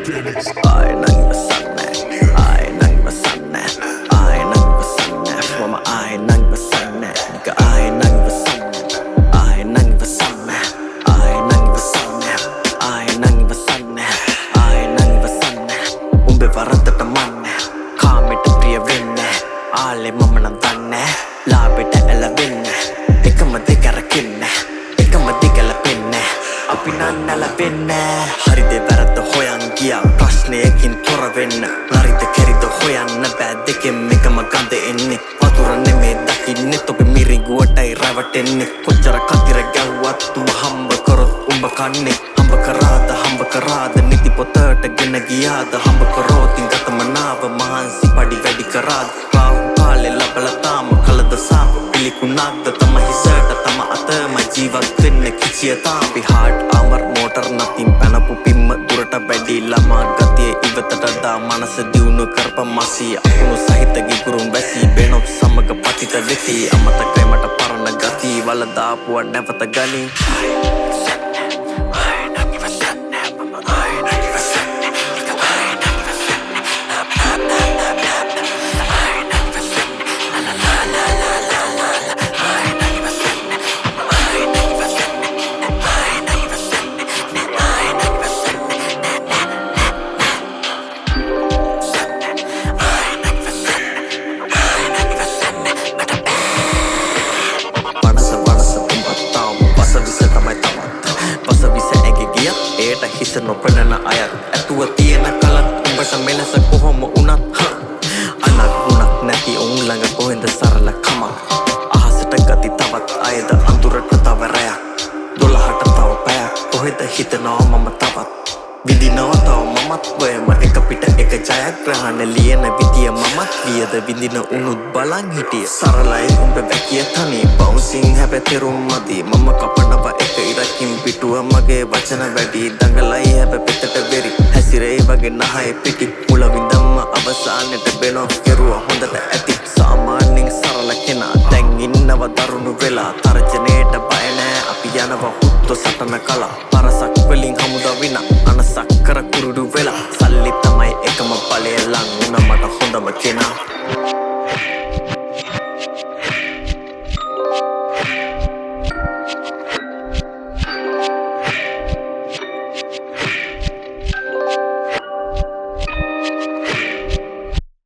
I nang vasanne, I nang vasanne, I nang vasanne, mama I nang vasanne, nigga I nang vasanne, I nang vasanne, I nang vasanne, I nang vasanne, I nang vasanne, umbe varatata manne, kaameta priya wenne, aale mama nan danne, laabeta elawenne, ekama dekara kinne, ekama digala penne, අපි නම් නැලපෙන්නේ හරිද වැරද්ද හොයන් ගියා ප්‍රශ්නයකින් තොර වෙන්න හරිද කැරිද හොයන්න බෑ දෙකෙන් එකම ගඳ එන්නේ වතුර නෙමේ දකින්නේ ඔබ මිරිඟුවටයි රැවටෙන්නේ කොච්චර කතිර ගැව්වත් උඹ හම්බ කරොත් උඹ කන්නේ හම්බ කරාද නිති පොතට ගෙන ගියාද හම්බ කරෝතින් ගතමනාව මහන්සි පඩි වැඩි කරාද රාහු කාලේ ලබල තාම කලද සාප පිළිකුණක්ද තම හිසට තම අතම ජීවත් වෙන්න කිසිය තාපි හාඩ් ආමර් මෝටර් නතින් පැනපු පිම්ම දුරට වැඩි ළමා ගතිය ඉවතට දා මනස දියුණු කරප මසී අකුණු සහිත ගිගුරුම් වැසී බෙනොත් සමග පතිත වෙති අමතකයි මට පරණ ගති වලදාපුව නැවත ගනී ඒට හිස නොපෙනෙන අයත් ඇතුව තියෙන කලත් උඹට මෙලෙස කොහොම වුණත් අනක් ගුණක් නැති උන් ළඟ කොහෙන්ද සරල කමක් අහසට ගති තවත් අයද අඳුරට තව රැයක් 12ට තව පැයක් කොහෙද හිතනවා මම තවත් විඳිනවා තව මමත්වයම එක පිට එක ජයග්‍රහණ ලියන විදිය මමත් වියද විඳින උනුත් බලන් හිටිය සරලයි උඹ වැකිය තනි බවුසින් හැබැතෙරුම් මදි මම කපනවා එක ඉරකින් පිටුව මගේ වචන වැඩි දඟලයි හැබ පිටට වෙරි හැසිරේ වගේ නහය පිටි මුල විඳම්ම අවසානෙට බෙනොක් කෙරුවා හොඳට ඇති සාමාන්‍යයෙන් සරල කෙනා දැන් ඉන්නව දරුණු වෙලා තර්ජනයට බය නෑ අපි යනවා හුත්තු සටන කලා පරසක් වලින් හමුදා විනා අනසක් කර කුරුඩු වෙලා සල්ලි තමයි එකම බලය ලං වුණ මට හොඳම කෙනා